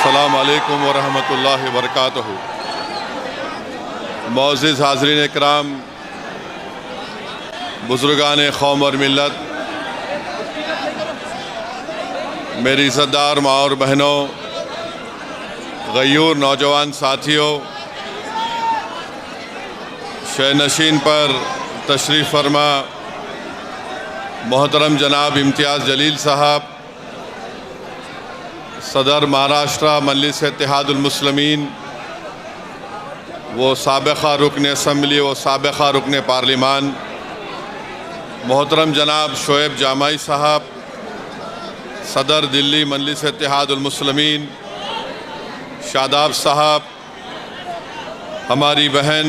अस्सलामु अलैकुम वरहमतुल्लाहि वबरकातुहू। मुअज़्ज़िज़ हाज़रीन इकराम, बुज़ुर्गान क़ौम और मिल्लत, मेरी इज़्ज़तदार माँ और बहनों, गयूर नौजवान साथियों, शहनशीन पर तशरीफ़ फरमा मोहतरम जनाब इम्तियाज़ जलील साहब, सदर महाराष्ट्र मजलिस इत्तेहादुल मुस्लिमीन, वो साबिक़ा रुकन असम्बली व साबिक़ा रुकन पार्लिमान मोहतरम जनाब शोएब जामाई साहब, सदर दिल्ली मजलिस इत्तेहादुल मुस्लिमीन शादाब साहब, हमारी बहन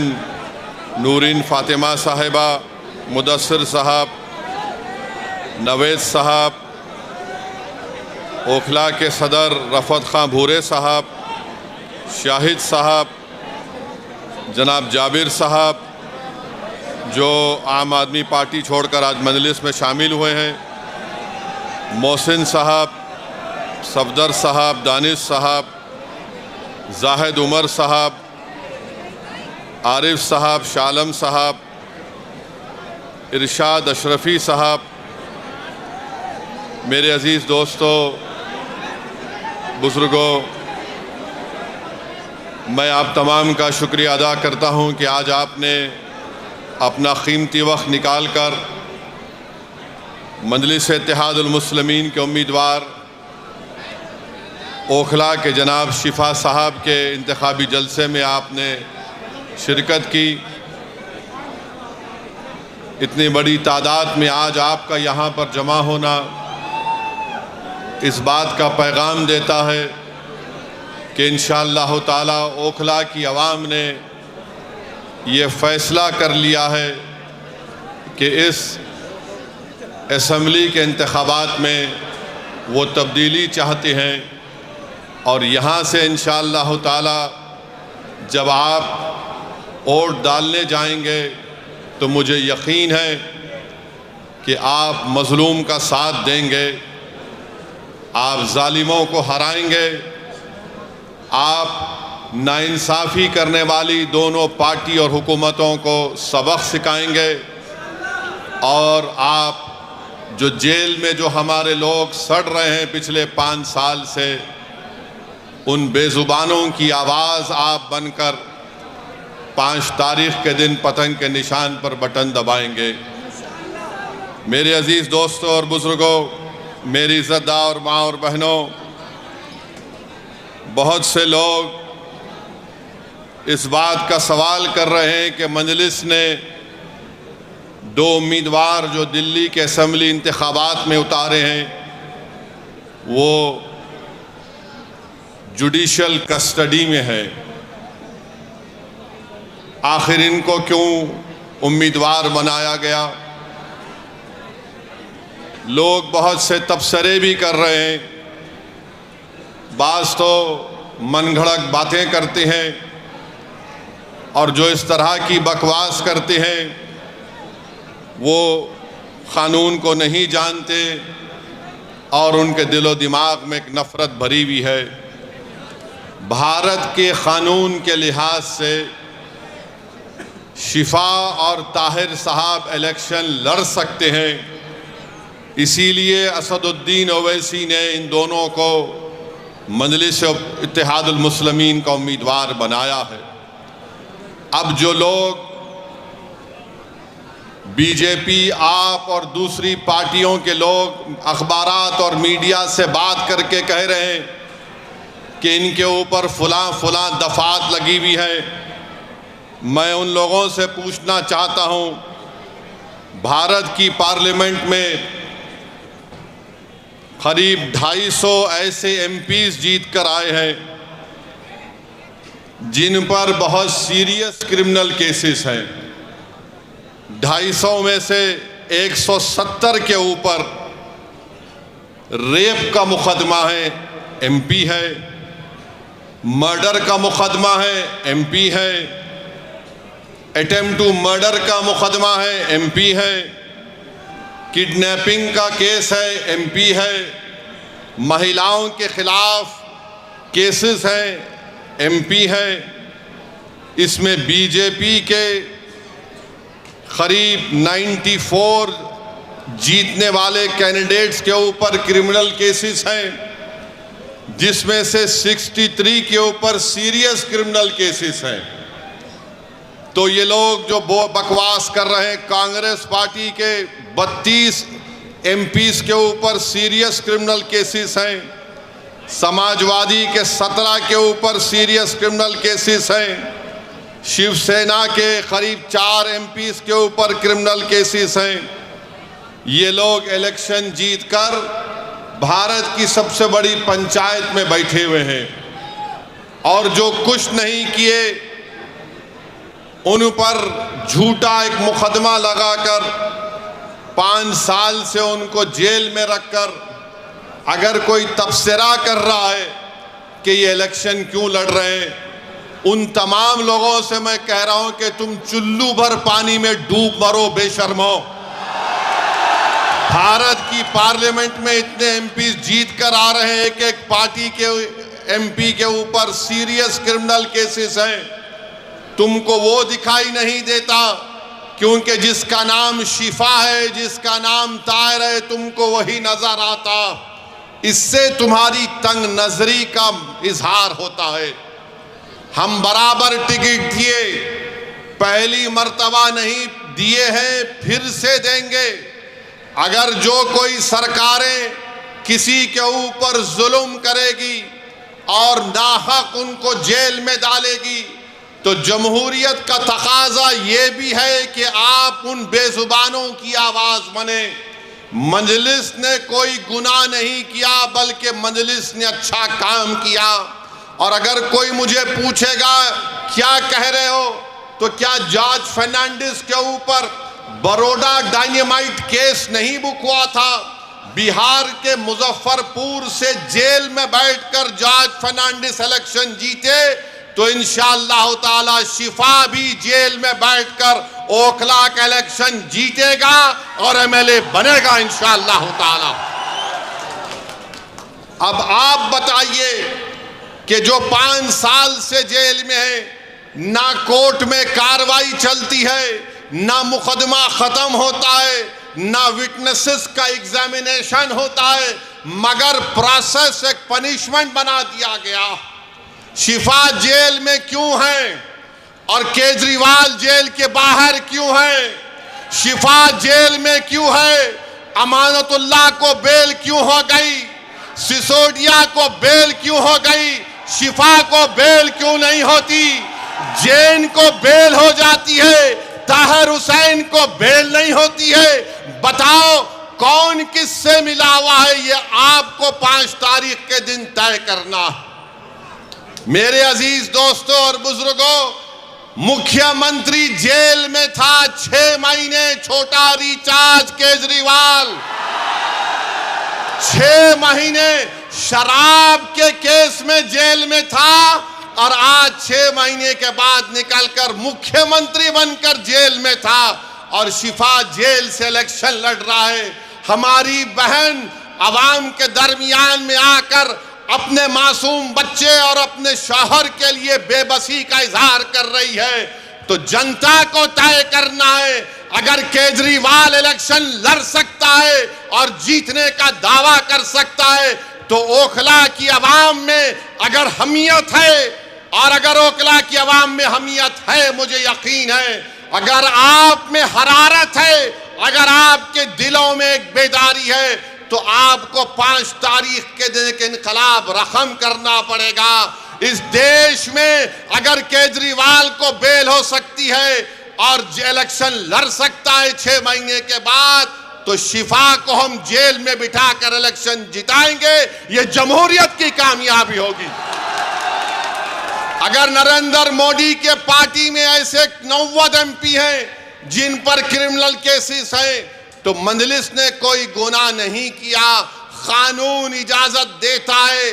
नूरीन फ़ातिमा साहिबा, मुदस्सिर साहब, नवेद साहब, ओखला के सदर रफ़त खां भूरे साहब, शाहिद साहब, जनाब जाबिर साहब जो आम आदमी पार्टी छोड़कर आज मजलिस में शामिल हुए हैं, मोहसिन साहब, सफदर साहब, दानिश साहब, जाहिद उमर साहब, आरिफ साहब, शालम साहब, इरशाद अशरफ़ी साहब, मेरे अज़ीज़ दोस्तों, बुज़ुर्गों, मैं आप तमाम का शुक्रिया अदा करता हूं कि आज आपने अपना कीमती वक्त निकाल कर मजलिस इत्तेहादुल मुस्लिमीन के उम्मीदवार ओखला के जनाब शिफा साहब के इंतखाबी जलसे में आपने शिरकत की। इतनी बड़ी तादाद में आज आपका यहाँ पर जमा होना इस बात का पैगाम देता है कि इंशाअल्लाह ताला ओखला की आवाम ने ये फ़ैसला कर लिया है कि इस असम्बली के इंतखाबात में वो तब्दीली चाहते हैं और यहाँ से इंशाअल्लाह ताला जब आप वोट डालने जाएंगे तो मुझे यकीन है कि आप मज़लूम का साथ देंगे, आप जालिमों को हराएंगे, आप नाइंसाफ़ी करने वाली दोनों पार्टी और हुकूमतों को सबक सिखाएंगे और आप जो जेल में जो हमारे लोग सड़ रहे हैं पिछले 5 साल से, उन बेज़ुबानों की आवाज़ आप बनकर 5 तारीख़ के दिन पतंग के निशान पर बटन दबाएंगे। मेरे अज़ीज़ दोस्तों और बुज़ुर्गों, मेरी इज़्ज़तदार माँ और बहनों, बहुत से लोग इस बात का सवाल कर रहे हैं कि मजलिस ने 2 उम्मीदवार जो दिल्ली के असम्बली इंतखाबात में उतारे हैं वो जुडिशल कस्टडी में है, आखिर इनको क्यों उम्मीदवार बनाया गया। लोग बहुत से तबसरे भी कर रहे हैं, बाज़ तो मनगढ़ंत बातें करते हैं और जो इस तरह की बकवास करते हैं वो क़ानून को नहीं जानते और उनके दिलो दिमाग में एक नफ़रत भरी हुई है। भारत के क़ानून के लिहाज से शिफा और ताहिर साहब इलेक्शन लड़ सकते हैं, इसीलिए असदुद्दीन ओवैसी ने इन दोनों को मजलिस इत्तेहादुल मुस्लिमीन का उम्मीदवार बनाया है। अब जो लोग बीजेपी, आप और दूसरी पार्टियों के लोग अखबारात और मीडिया से बात करके कह रहे हैं कि इनके ऊपर फलां दफ़ात लगी हुई है, मैं उन लोगों से पूछना चाहता हूं, भारत की पार्लियामेंट में करीब 250 ऐसे एमपीज़ जीत कर आए हैं जिन पर बहुत सीरियस क्रिमिनल केसेस हैं। 250 में से 170 के ऊपर रेप का मुकदमा है, एमपी है, मर्डर का मुकदमा है, एमपी है, अटेम्प्ट टू मर्डर का मुकदमा है, एमपी है, किडनैपिंग का केस है, एमपी है, महिलाओं के खिलाफ केसेस हैं, एमपी हैं, इसमें बीजेपी के करीब 94 जीतने वाले कैंडिडेट्स के ऊपर क्रिमिनल केसेस हैं, जिसमें से 63 के ऊपर सीरियस क्रिमिनल केसेस हैं। तो ये लोग जो बकवास कर रहे हैं, कांग्रेस पार्टी के 32 एमपीज के ऊपर सीरियस क्रिमिनल केसेस हैं, समाजवादी के 17 के ऊपर सीरियस क्रिमिनल केसेस हैं, शिवसेना के करीब 4 एमपीज के ऊपर क्रिमिनल केसेस हैं। ये लोग इलेक्शन जीतकर भारत की सबसे बड़ी पंचायत में बैठे हुए हैं और जो कुछ नहीं किए उन पर झूठा एक मुकदमा लगाकर 5 साल से उनको जेल में रखकर, अगर कोई तबसरा कर रहा है कि ये इलेक्शन क्यों लड़ रहे हैं, उन तमाम लोगों से मैं कह रहा हूं कि तुम चुल्लू भर पानी में डूब मरो बेशर्मो। भारत की पार्लियामेंट में इतने एमपी जीत कर आ रहे हैं कि एक पार्टी के एमपी के ऊपर सीरियस क्रिमिनल केसेस हैं। तुमको वो दिखाई नहीं देता क्योंकि जिसका नाम शिफा है, जिसका नाम ताहिर है, तुमको वही नजर आता। इससे तुम्हारी तंग नजरी का इजहार होता है। हम बराबर टिकट दिए, पहली मर्तबा नहीं दिए हैं, फिर से देंगे। अगर जो कोई सरकारें किसी के ऊपर जुल्म करेगी और नाहक उनको जेल में डालेगी, तो जमहूरियत का तकाजा ये भी है कि आप उन बेजुबानों की आवाज बने। मजलिस ने कोई गुनाह नहीं किया, बल्कि मजलिस ने अच्छा काम किया। और अगर कोई मुझे पूछेगा क्या कह रहे हो, तो क्या जॉर्ज फर्नांडिस के ऊपर बड़ौदा डायनेमाइट केस नहीं बुक हुआ था? बिहार के मुजफ्फरपुर से जेल में बैठकर जॉर्ज फर्नांडिस इलेक्शन जीते, तो इंशाअल्लाह ताला शिफा भी जेल में बैठकर ओखला का इलेक्शन जीतेगा और एमएलए बनेगा इंशाअल्लाह ताला। अब आप बताइए कि जो 5 साल से जेल में है, ना कोर्ट में कार्रवाई चलती है, ना मुकदमा खत्म होता है, ना विटनेसेस का एग्जामिनेशन होता है, मगर प्रोसेस एक पनिशमेंट बना दिया गया। शिफा जेल में क्यों है और केजरीवाल जेल के बाहर क्यों है? शिफा जेल में क्यों है? अमानतुल्लाह को बेल क्यों हो गई? सिसोदिया को बेल क्यों हो गई? शिफा को बेल क्यों नहीं होती? जैन को बेल हो जाती है, ताहिर हुसैन को बेल नहीं होती है। बताओ कौन किससे मिला हुआ है, ये आपको 5 तारीख के दिन तय करना। मेरे अजीज दोस्तों और बुजुर्गों, मुख्यमंत्री जेल में था 6 महीने, छोटा रिचार्ज केजरीवाल 6 महीने शराब के केस में जेल में था और आज 6 महीने के बाद निकलकर मुख्यमंत्री बनकर जेल में था और शिफा जेल से इलेक्शन लड़ रहा है। हमारी बहन अवाम के दरमियान में आकर अपने मासूम बच्चे और अपने शौहर के लिए बेबसी का इजहार कर रही है। तो जनता को तय करना है, अगर केजरीवाल इलेक्शन लड़ सकता है और जीतने का दावा कर सकता है, तो ओखला की आवाम में अगर हमियत है, और अगर ओखला की आवाम में हमियत है, मुझे यकीन है, अगर आप में हरारत है, अगर आपके दिलों में एक बेदारी है, तो आपको 5 तारीख के दिन एक इनकलाब रकम करना पड़ेगा। इस देश में अगर केजरीवाल को बेल हो सकती है और इलेक्शन लड़ सकता है 6 महीने के बाद, तो शिफा को हम जेल में बिठाकर इलेक्शन जिताएंगे। ये जमहूरियत की कामयाबी होगी। अगर नरेंद्र मोदी के पार्टी में ऐसे 90 एमपी हैं जिन पर क्रिमिनल केसेस हैं, तो मजलिस ने कोई गुनाह नहीं किया, कानून इजाजत देता है।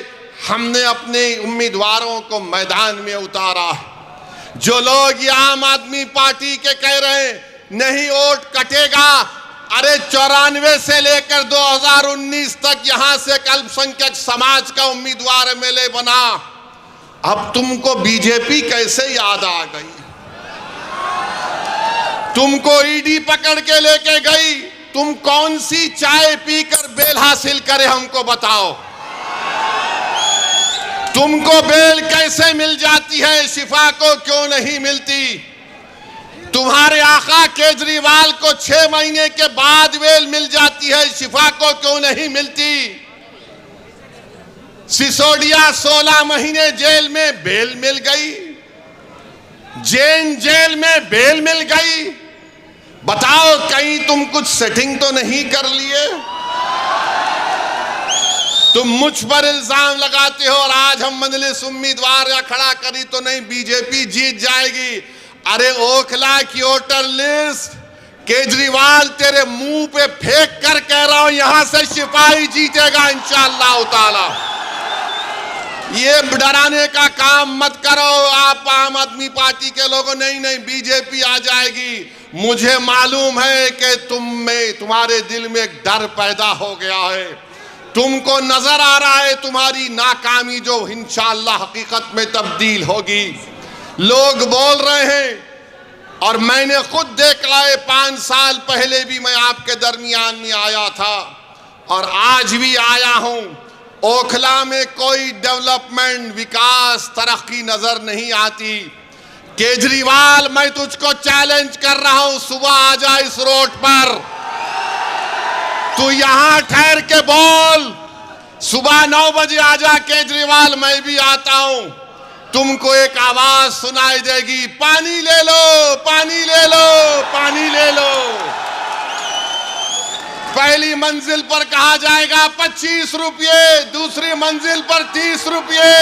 हमने अपने उम्मीदवारों को मैदान में उतारा। जो लोग ये आम आदमी पार्टी के कह रहे हैं नहीं वोट कटेगा, अरे 94 से लेकर 2019 तक यहां से अल्पसंख्यक समाज का उम्मीदवार एमएलए बना। अब तुमको बीजेपी कैसे याद आ गई? तुमको ईडी पकड़ के लेके गई, तुम कौन सी चाय पीकर बेल हासिल करे हमको बताओ। तुमको बेल कैसे मिल जाती है, शिफा को क्यों नहीं मिलती? तुम्हारे आका केजरीवाल को 6 महीने के बाद बेल मिल जाती है, शिफा को क्यों नहीं मिलती? सिसोदिया 16 महीने जेल में बेल मिल गई, जैन जेल में बेल मिल गई। बताओ कहीं तुम कुछ सेटिंग तो नहीं कर लिए? तुम मुझ पर इल्जाम लगाते हो और आज हम मजलिस उम्मीदवार या खड़ा करी तो नहीं बीजेपी जीत जाएगी। अरे ओखला की वोटर लिस्ट केजरीवाल तेरे मुंह पे फेंक कर कह रहा हूं, यहां से सिपाही जीतेगा इंशाअल्लाह ताला। ये डराने का काम मत करो आप आम आदमी पार्टी के लोगों। नहीं बीजेपी आ जाएगी। मुझे मालूम है कि तुम्हारे दिल में एक डर पैदा हो गया है। तुमको नजर आ रहा है तुम्हारी नाकामी जो इंशाअल्लाह हकीकत में तब्दील होगी। लोग बोल रहे हैं और मैंने खुद देखा है, 5 साल पहले भी मैं आपके दरमियान में आया था और आज भी आया हूं। ओखला में कोई डेवलपमेंट, विकास, तरक्की नजर नहीं आती। केजरीवाल, मैं तुझको चैलेंज कर रहा हूं, सुबह आ जा इस रोड पर, तू यहां ठहर के बोल। सुबह 9 बजे आ जा केजरीवाल, मैं भी आता हूं। तुमको एक आवाज सुनाई देगी, पानी ले लो, पानी ले लो, पानी ले लो। पहली मंजिल पर कहा जाएगा 25 रुपये, दूसरी मंजिल पर 30 रुपये।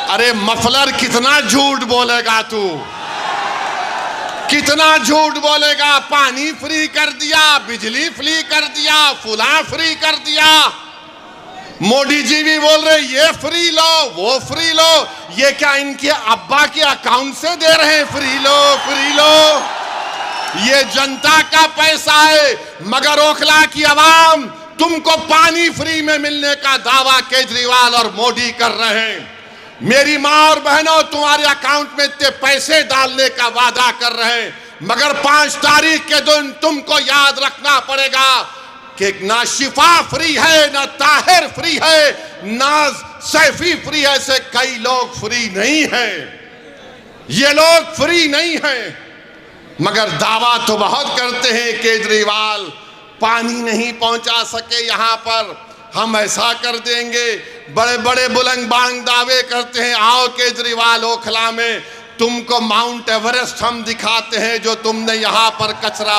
अरे मफलर, कितना झूठ बोलेगा तू, कितना झूठ बोलेगा? पानी फ्री कर दिया, बिजली फ्री कर दिया, फुला फ्री कर दिया। मोदी जी भी बोल रहे ये फ्री लो, वो फ्री लो। ये क्या इनके अब्बा के अकाउंट से दे रहे हैं? फ्री लो, फ्री लो। ये जनता का पैसा है। मगर ओखला की आवाम, तुमको पानी फ्री में मिलने का दावा केजरीवाल और मोदी कर रहे हैं। मेरी माँ और बहनों, तुम्हारे अकाउंट में इतने पैसे डालने का वादा कर रहे हैं, मगर 5 तारीख के दिन तुमको याद रखना पड़ेगा कि ना शिफा फ्री है, ना ताहिर फ्री है, ना सैफी फ्री है। से कई लोग फ्री नहीं हैं। ये लोग फ्री नहीं हैं, मगर दावा तो बहुत करते हैं। केजरीवाल पानी नहीं पहुंचा सके यहां पर, हम ऐसा कर देंगे। बड़े बड़े बुलंद बांग दावे करते हैं। आओ केजरीवाल, ओखला में तुमको माउंट एवरेस्ट हम दिखाते हैं, जो तुमने यहां पर कचरा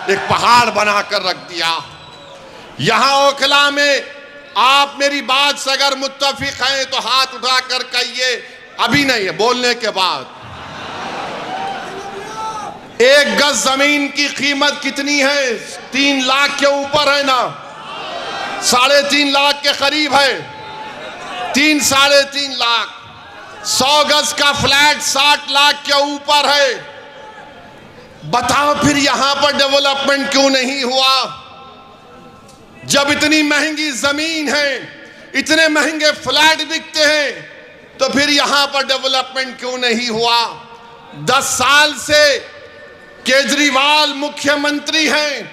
एक पहाड़ बनाकर रख दिया। यहां ओखला में आप मेरी बात से अगर मुत्तफिक हैं तो हाथ उठाकर कहिए। अभी नहीं है, बोलने के बाद। 1 गज जमीन की कीमत कितनी है? 3 लाख के ऊपर है ना, 3.5 लाख के करीब है। 3 साढ़े 3 लाख। 100 गज का फ्लैट 60 लाख के ऊपर है। बताओ फिर यहां पर डेवलपमेंट क्यों नहीं हुआ? जब इतनी महंगी जमीन है, इतने महंगे फ्लैट बिकते हैं, तो फिर यहां पर डेवलपमेंट क्यों नहीं हुआ? 10 साल से केजरीवाल मुख्यमंत्री हैं,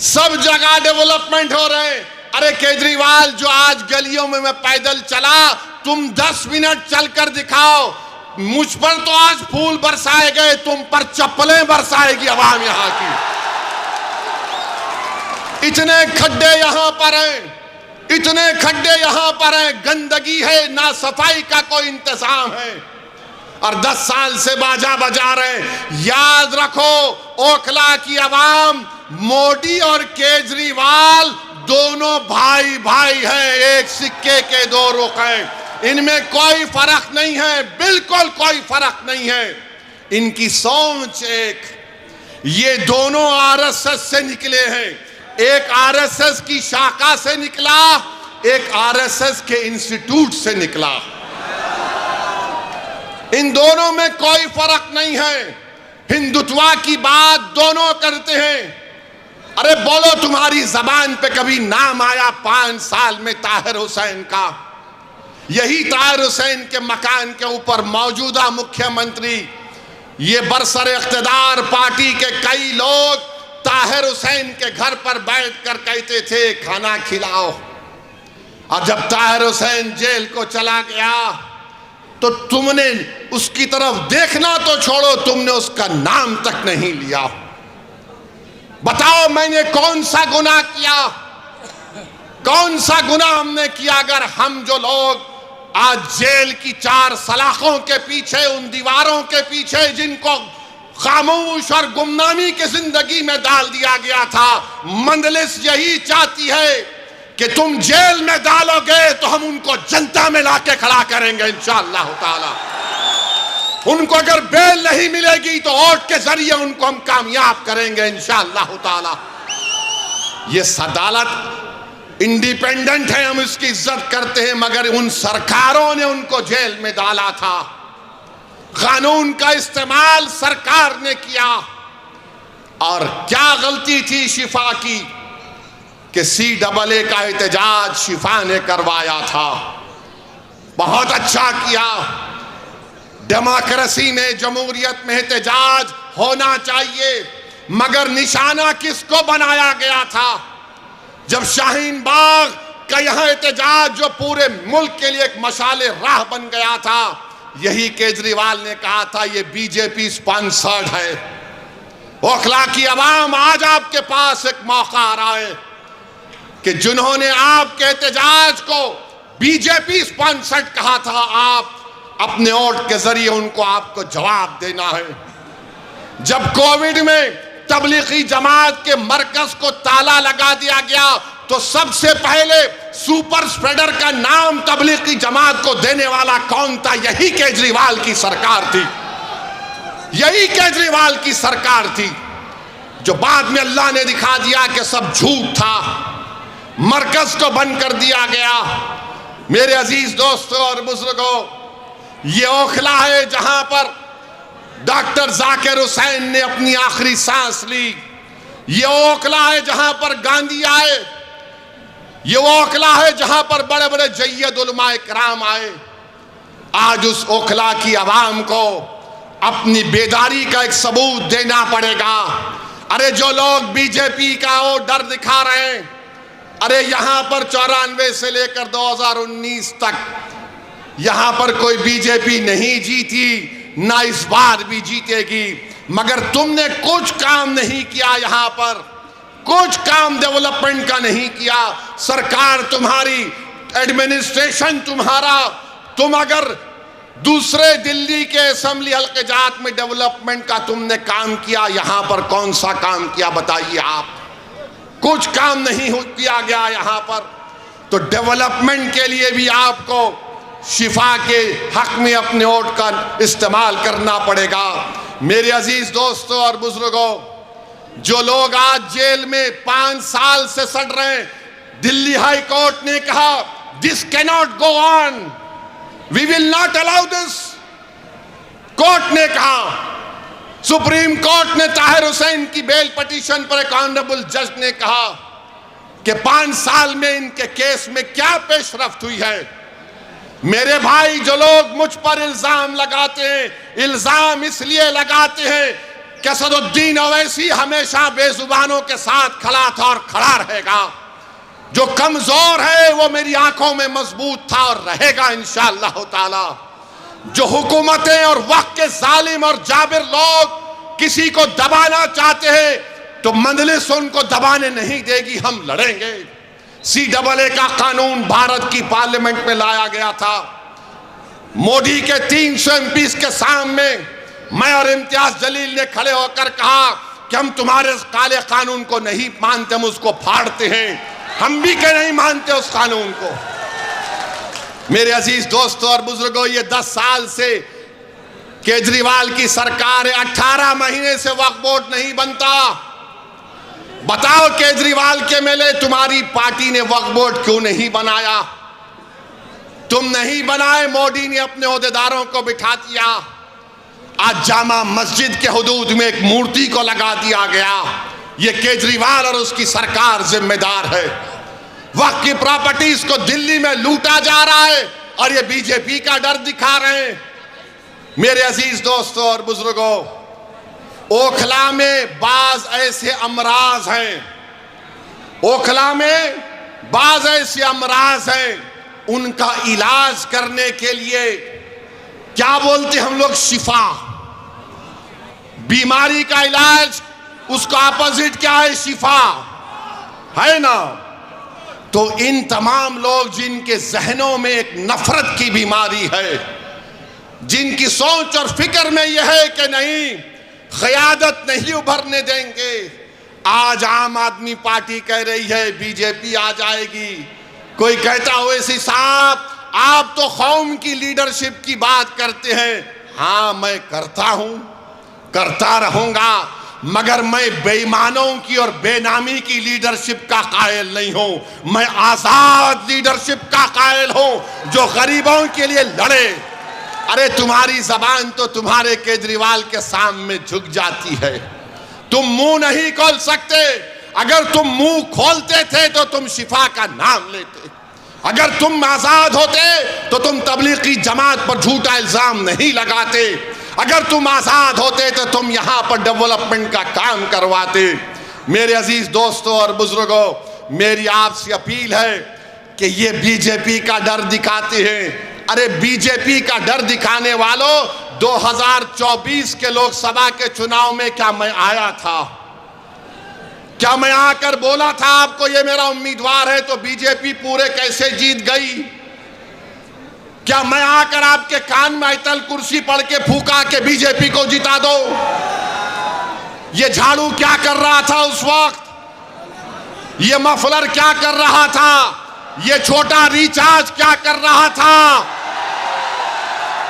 सब जगह डेवलपमेंट हो रहे हैं। अरे केजरीवाल, जो आज गलियों में मैं पैदल चला, तुम 10 मिनट चलकर दिखाओ। मुझ पर तो आज फूल बरसाए गए, तुम पर चप्पलें बरसाएगी आवाम यहां की। इतने खड्डे यहां पर हैं, इतने खड्डे यहां पर हैं, गंदगी है, ना सफाई का कोई इंतजाम है, और 10 साल से बाजा बजा रहे। याद रखो, ओखला की आवाम, मोदी और केजरीवाल दोनों भाई भाई हैं, एक सिक्के के 2 रुख हैं। इनमें कोई फर्क नहीं है, बिल्कुल कोई फर्क नहीं है। इनकी सोच एक। ये दोनों आरएसएस से निकले हैं। एक आरएसएस की शाखा से निकला, एक आरएसएस के इंस्टीट्यूट से निकला। इन दोनों में कोई फर्क नहीं है। हिंदुत्व की बात दोनों करते हैं। अरे बोलो, तुम्हारी जबान पे कभी नाम आया 5 साल में ताहिर हुसैन का? यही ताहिर हुसैन के मकान के ऊपर मौजूदा मुख्यमंत्री, ये बरसर इख्तिदार पार्टी के कई लोग ताहिर हुसैन के घर पर बैठकर कहते थे खाना खिलाओ। और जब ताहिर हुसैन जेल को चला गया तो तुमने उसकी तरफ देखना तो छोड़ो, तुमने उसका नाम तक नहीं लिया। बताओ मैंने कौन सा गुनाह किया, कौन सा गुनाह हमने किया? अगर हम जो लोग आज जेल की चार सलाखों के पीछे, उन दीवारों के पीछे जिनको खामोश और गुमनामी की जिंदगी में डाल दिया गया था, मंदलिस यही चाहती है कि तुम जेल में डालोगे तो हम उनको जनता में लाके खड़ा करेंगे इंशाअल्लाह ताला। उनको अगर बेल नहीं मिलेगी तो वोट के जरिए उनको हम कामयाब करेंगे इंशाअल्लाह ताला। ये अदालत इंडिपेंडेंट है, हम इसकी इज्जत करते हैं, मगर उन सरकारों ने उनको जेल में डाला था। कानून का इस्तेमाल सरकार ने किया। और क्या गलती थी शिफा की कि CAA का एहतजाज शिफा ने करवाया था। बहुत अच्छा किया। डेमोक्रेसी में, जमहूरियत में एहतजाज होना चाहिए, मगर निशाना किसको बनाया गया था? जब शाहीन बाग का यहां एहतजाज जो पूरे मुल्क के लिए एक मशाले राह बन गया था, यही केजरीवाल ने कहा था ये बीजेपी स्पॉन्सर्ड है। ओखला की आवाम, आज आपके पास एक मौका आ रहा है कि जिन्होंने आपके एहतजाज को बीजेपी स्पॉन्सर्ड कहा था, आप अपने वोट के जरिए उनको आपको जवाब देना है। जब कोविड में तबलीगी जमात के मरकज को ताला लगा दिया गया तो सबसे पहले सुपर स्प्रेडर का नाम तबलीगी जमात को देने वाला कौन था? यही केजरीवाल की सरकार थी। यही केजरीवाल की सरकार थी, जो बाद में अल्लाह ने दिखा दिया कि सब झूठ था, मरकज को बंद कर दिया गया। मेरे अजीज दोस्तों और बुजुर्गों, ये ओखला है जहां पर डॉक्टर जाकिर हुसैन ने अपनी आखिरी सांस ली। ये ओखला है जहां पर गांधी आए। ये वो ओखला है जहां पर बड़े बड़े जय्यद उलमाए कराम आए। आज उस ओखला की आवाम को अपनी बेदारी का एक सबूत देना पड़ेगा। अरे जो लोग बीजेपी का वो डर दिखा रहे हैं, अरे यहां पर 94 से लेकर 2019 तक यहां पर कोई बीजेपी नहीं जीती, ना इस बार भी जीतेगी, मगर तुमने कुछ काम नहीं किया। यहां पर कुछ काम डेवलपमेंट का नहीं किया। सरकार तुम्हारी, एडमिनिस्ट्रेशन तुम्हारा, तुम अगर दूसरे दिल्ली के असेंबली हल्के जात में डेवलपमेंट का तुमने काम किया, यहां पर कौन सा काम किया बताइए आप? कुछ काम नहीं किया गया यहां पर। तो डेवलपमेंट के लिए भी आपको शिफा के हक में अपने वोट का इस्तेमाल करना पड़ेगा। मेरे अजीज दोस्तों और बुजुर्गों, जो लोग आज जेल में 5 साल से सड़ रहे हैं, दिल्ली हाई कोर्ट ने कहा this cannot go on, we will not allow this. Court ने कहा, सुप्रीम कोर्ट ने ताहिर हुसैन की बेल पिटीशन पर एक ऑनरेबल जज ने कहा कि 5 साल में इनके केस में क्या पेशरफ्त हुई है। मेरे भाई, जो लोग मुझ पर इल्जाम लगाते हैं, इल्जाम इसलिए लगाते हैं कि असदुद्दीन ओवैसी हमेशा बेजुबानों के साथ खड़ा था और खड़ा रहेगा। जो कमजोर है वो मेरी आंखों में मजबूत था और रहेगा इंशाअल्लाह ताला। जो हुकूमतें और वक्त के जालिम और जाबिर लोग किसी को दबाना चाहते हैं तो मंजलिस उनको दबाने नहीं देगी, हम लड़ेंगे। CAA का कानून भारत की पार्लियामेंट में लाया गया था। मोदी के 300 MPs के सामने मैं और इम्तियाज जलील ने खड़े होकर कहा कि हम तुम्हारे काले कानून को नहीं मानते, हम उसको फाड़ते हैं। हम भी क्या नहीं मानते उस कानून को। मेरे अजीज दोस्तों और बुजुर्गों, ये 10 साल से केजरीवाल की सरकार है, 18 महीने से वक्फ बोर्ड नहीं बनता। बताओ केजरीवाल के मेले तुम्हारी पार्टी ने वक्फ बोर्ड क्यों नहीं बनाया? तुम नहीं बनाए, मोदी ने अपने ओहदेदारों को बिठा दिया। आज जामा मस्जिद के हुदूद में एक मूर्ति को लगा दिया गया। ये केजरीवाल और उसकी सरकार जिम्मेदार है। वक्फ की प्रॉपर्टीज को दिल्ली में लूटा जा रहा है। और ये बीजेपी का डर दिखा रहे हैं। मेरे अजीज दोस्तों और बुजुर्गों, ओखला में बाज ऐसे अमराज हैं, ओखला में बाज ऐसे अमराज हैं, उनका इलाज करने के लिए क्या बोलते हम लोग, शिफा। बीमारी का इलाज, उसका अपोजिट क्या है, शिफा, है ना। तो इन तमाम लोग जिनके जहनों में एक नफरत की बीमारी है, जिनकी सोच और फिक्र में यह है कि नहीं, क़यादत नहीं उभरने देंगे। आज आम आदमी पार्टी कह रही है बीजेपी आ जाएगी। कोई कहता हो ऐसी साहब आप तो कौम की लीडरशिप की बात करते हैं। हाँ, मैं करता हूं, करता रहूंगा, मगर मैं बेईमानों की और बेनामी की लीडरशिप का कायल नहीं हूं। मैं आजाद लीडरशिप का कायल हूं जो गरीबों के लिए लड़े। अरे तुम्हारी जबान तो तुम्हारे केजरीवाल के सामने झुक जाती है, तुम मुंह नहीं खोल सकते। अगर तुम मुंह खोलते थे तो तुम शिफा का नाम लेते। अगर तुम आजाद होते तो तुम तबलीगी जमात पर झूठा इल्जाम नहीं लगाते। अगर तुम आजाद होते तो तुम यहां पर डेवलपमेंट का काम करवाते। मेरे अजीज दोस्तों और बुजुर्गों, मेरी आपसे अपील है कि ये बीजेपी का डर दिखाते हैं। अरे बीजेपी का डर दिखाने वालों, 2024 के लोकसभा के चुनाव में क्या मैं आया था? क्या मैं आकर बोला था आपको ये मेरा उम्मीदवार है तो बीजेपी पूरे कैसे जीत गई? क्या मैं आकर आपके कान में आयतल कुर्सी पढ़ के फूका के बीजेपी को जिता दो? ये झाड़ू क्या कर रहा था उस वक्त? ये मफलर क्या कर रहा था? ये छोटा रिचार्ज क्या कर रहा था?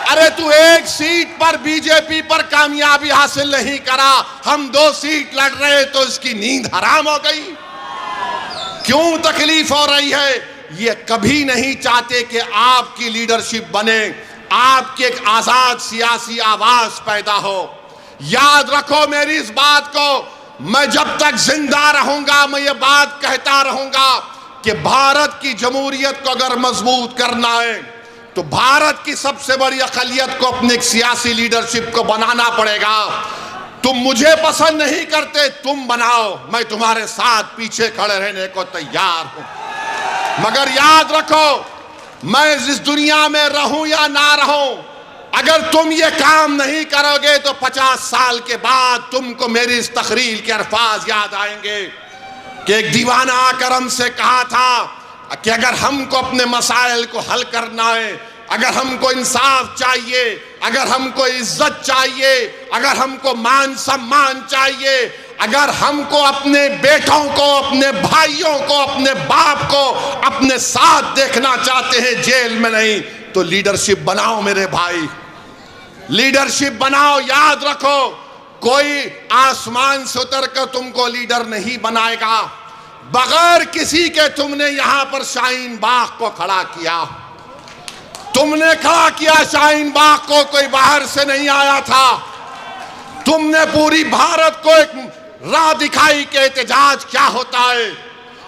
अरे तू एक सीट पर बीजेपी पर कामयाबी हासिल नहीं करा, हम 2 सीट लड़ रहे तो इसकी नींद हराम हो गई। क्यों तकलीफ हो रही है? ये कभी नहीं चाहते कि आपकी लीडरशिप बने, आपकी एक आजाद सियासी आवाज पैदा हो। याद रखो मेरी इस बात को, मैं जब तक जिंदा रहूंगा मैं ये बात कहता रहूंगा कि भारत की जमहूरियत को अगर मजबूत करना है तो भारत की सबसे बड़ी अक़लियत को अपनी एक सियासी लीडरशिप को बनाना पड़ेगा। तुम मुझे पसंद नहीं करते, तुम बनाओ, मैं तुम्हारे साथ पीछे खड़े रहने को तैयार हूं। मगर याद रखो, मैं इस दुनिया में रहूं या ना रहूं, अगर तुम ये काम नहीं करोगे तो 50 साल के बाद तुमको मेरी इस तकरीर के अल्फाज याद आएंगे कि एक दीवाना आकर हमसे कहा था कि अगर हमको अपने मसाइल को हल करना है, अगर हमको इंसाफ चाहिए, अगर हमको इज्जत चाहिए, अगर हमको मान सम्मान चाहिए, अगर हमको अपने बेटों को, अपने भाइयों को, अपने बाप को अपने साथ देखना चाहते हैं, जेल में नहीं, तो लीडरशिप बनाओ मेरे भाई, लीडरशिप बनाओ। याद रखो, कोई आसमान से उतर कर तुमको लीडर नहीं बनाएगा। बगैर किसी के तुमने यहां पर शाहीन बाग को खड़ा किया, तुमने खड़ा किया शाहीन बाग को, कोई बाहर से नहीं आया था। तुमने पूरी भारत को एक राह दिखाई कि एहतजाज क्या होता है।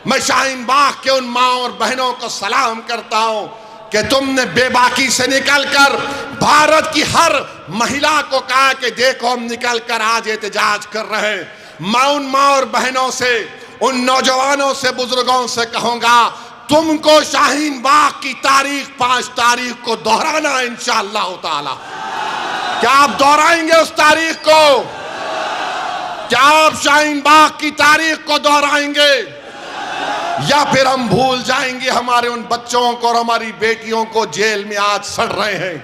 मैं शाहीन बाग के उन माँ और बहनों को सलाम करता हूं कि तुमने बेबाकी से निकलकर भारत की हर महिला को कहा कि देखो हम निकलकर आज एहतजाज कर रहे हैं। मैं उन माँ और बहनों से, उन नौजवानों से, बुजुर्गों से कहूंगा, तुमको शाहीन बाग की तारीख 5 तारीख को दोहराना है इंशाअल्लाह ताला। क्या आप दोहराएंगे उस तारीख को? क्या आप शाहीन बाग की तारीख को दोहराएंगे, या फिर हम भूल जाएंगे हमारे उन बच्चों को और हमारी बेटियों को जेल में आज सड़ रहे हैं,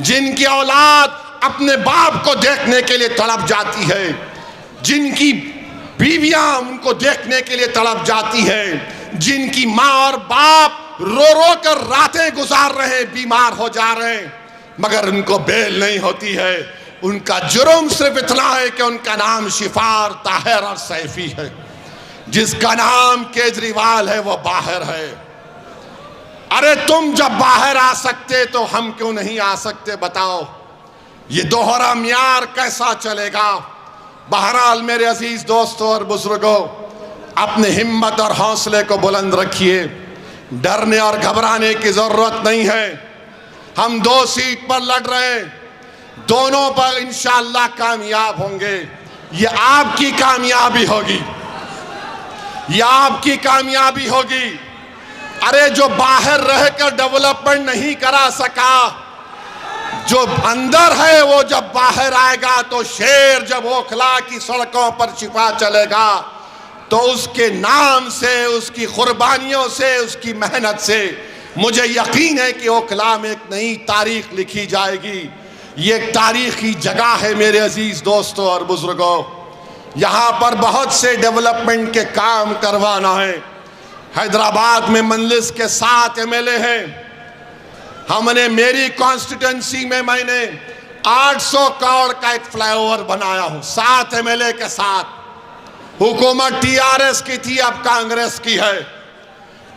जिनकी औलाद अपने बाप को देखने के लिए तड़प जाती है, जिनकी बीवियां उनको देखने के लिए तड़प जाती हैं, जिनकी माँ और बाप रो रो कर रातें गुजार रहे हैं, बीमार हो जा रहे हैं, मगर उनको बेल नहीं होती है। उनका जुर्म सिर्फ इतना है कि उनका नाम शिफार, ताहिर और सैफी है। जिसका नाम केजरीवाल है वो बाहर है। अरे तुम जब बाहर आ सकते तो हम क्यों नहीं आ सकते बताओ? ये दोहरा म्यार कैसा चलेगा? बहरहाल मेरे अजीज दोस्तों और बुजुर्गों, अपने हिम्मत और हौसले को बुलंद रखिए। डरने और घबराने की जरूरत नहीं है। हम 2 सीट पर लड़ रहे हैं, दोनों पर इंशाअल्लाह कामयाब होंगे। ये आपकी कामयाबी होगी, ये आपकी कामयाबी होगी। अरे जो बाहर रहकर डेवलपमेंट नहीं करा सका, जो अंदर है वो जब बाहर आएगा तो शेर जब ओखला की सड़कों पर छिपा चलेगा तो उसके नाम से, उसकी कुर्बानियों से, उसकी मेहनत से मुझे यकीन है कि ओखला में एक नई तारीख लिखी जाएगी। ये एक तारीखी जगह है मेरे अजीज दोस्तों और बुजुर्गों। यहाँ पर बहुत से डेवलपमेंट के काम करवाना है। हैदराबाद में मंजलिस के 7 MLA हैं। हमने मेरी कॉन्स्टिट्यूंसी में मैंने 800 करोड़ का एक फ्लाईओवर बनाया हूं 7 MLA के साथ। हुकूमत TRS की थी, अब कांग्रेस की है।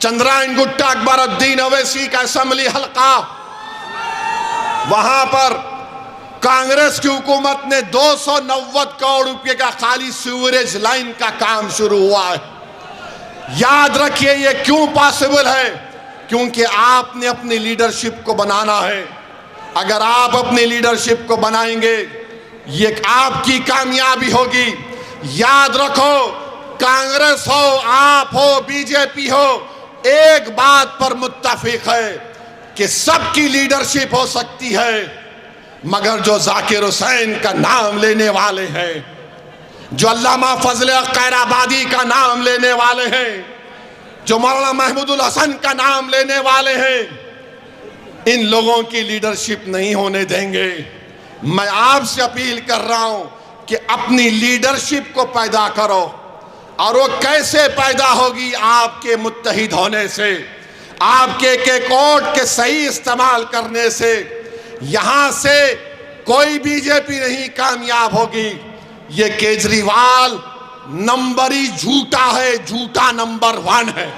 चंद्रायन गुट्टा अकबरुद्दीन ओवैसी का असेंबली हल्का, वहां पर कांग्रेस की हुकूमत ने 290 करोड़ रुपए का खाली सीवरेज लाइन का काम शुरू हुआ है। याद रखिए ये क्यों पॉसिबल है, क्योंकि आपने अपनी लीडरशिप को बनाना है। अगर आप अपनी लीडरशिप को बनाएंगे ये आपकी कामयाबी होगी। याद रखो, कांग्रेस हो, आप हो, बीजेपी हो, एक बात पर मुत्तफिक है कि सबकी लीडरशिप हो सकती है, मगर जो जाकिर हुसैन का नाम लेने वाले हैं, जो अल्लामा फजल खैराबादी का नाम लेने वाले हैं, जो मौलाना महमूदुल हसन का नाम लेने वाले हैं, इन लोगों की लीडरशिप नहीं होने देंगे। मैं आपसे अपील कर रहा हूं कि अपनी लीडरशिप को पैदा करो, और वो कैसे पैदा होगी? आपके मुत्तहिद होने से, आपके एक वोट के सही इस्तेमाल करने से। यहां से कोई बीजेपी नहीं कामयाब होगी। ये केजरीवाल नंबर ही झूठा है, झूठा नंबर 1 है।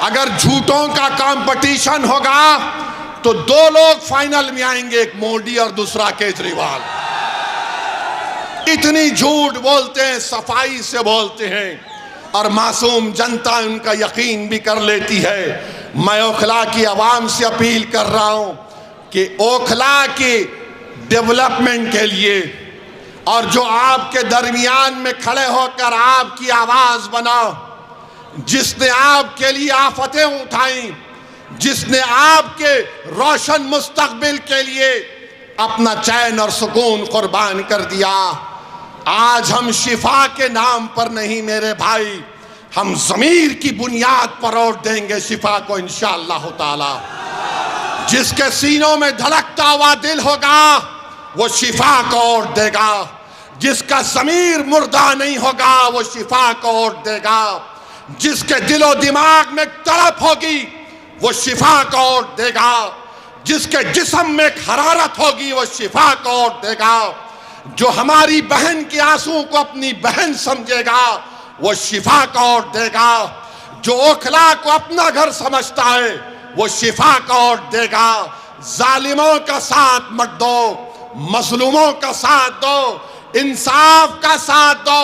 अगर झूठों का कंपटीशन होगा तो 2 लोग फाइनल में आएंगे, एक मोदी और दूसरा केजरीवाल। इतनी झूठ बोलते हैं, सफाई से बोलते हैं, और मासूम जनता उनका यकीन भी कर लेती है। मैं ओखला की आवाम से अपील कर रहा हूं कि ओखला की डेवलपमेंट के लिए, और जो आपके दरमियान में खड़े होकर आपकी आवाज बना, जिसने आपके लिए आफतें उठाई, जिसने आपके रोशन मुस्तकबिल के लिए अपना चैन और सुकून कुर्बान कर दिया, आज हम शिफा के नाम पर नहीं मेरे भाई, हम ज़मीर की बुनियाद पर वोट देंगे शिफा को इंशाअल्लाह ताला। जिसके सीनों में धड़कता हुआ दिल होगा वो शिफा को वोट देगा। जिसका ज़मीर मुर्दा नहीं होगा वो शिफा को वोट देगा। जिसके दिलो दिमाग में तड़प होगी वो शिफा को वोट देगा। जिसके जिस्म में हरारत होगी वो शिफा को वोट देगा। जो हमारी बहन के आंसू को अपनी बहन समझेगा वो शिफा का वोट देगा। जो ओखला को अपना घर समझता है वो शिफा का वोट देगा। जालिमों का साथ मत दो, मजलूमों का साथ दो, इंसाफ का साथ दो,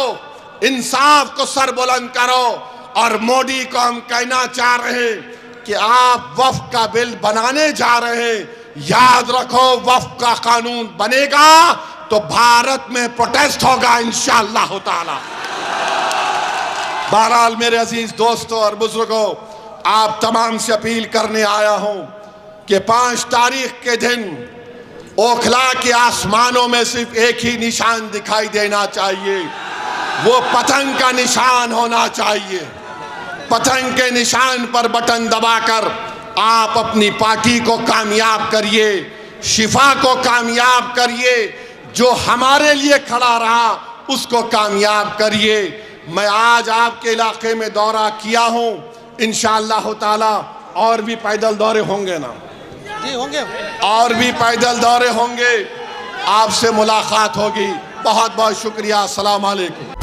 इंसाफ को सर बुलंद करो। और मोदी को हम कहना चाह रहे हैं कि आप वक्फ का बिल बनाने जा रहे हैं, याद रखो वक्फ का कानून बनेगा तो भारत में प्रोटेस्ट होगा इंशाअल्लाह ताला। बहरहाल मेरे अजीज दोस्तों और बुजुर्गों, आप तमाम से अपील करने आया हूं कि 5 तारीख के दिन ओखला के आसमानों में सिर्फ एक ही निशान दिखाई देना चाहिए, वो पतंग का निशान होना चाहिए। पतंग के निशान पर बटन दबाकर आप अपनी पार्टी को कामयाब करिए, शिफा को कामयाब करिए, जो हमारे लिए खड़ा रहा उसको कामयाब करिए। मैं आज आपके इलाके में दौरा किया हूँ, इंशाअल्लाह ताला और भी पैदल दौरे होंगे ना जी, होंगे और भी पैदल दौरे होंगे, आपसे मुलाकात होगी। बहुत बहुत शुक्रिया। अस्सलाम वालेकुम।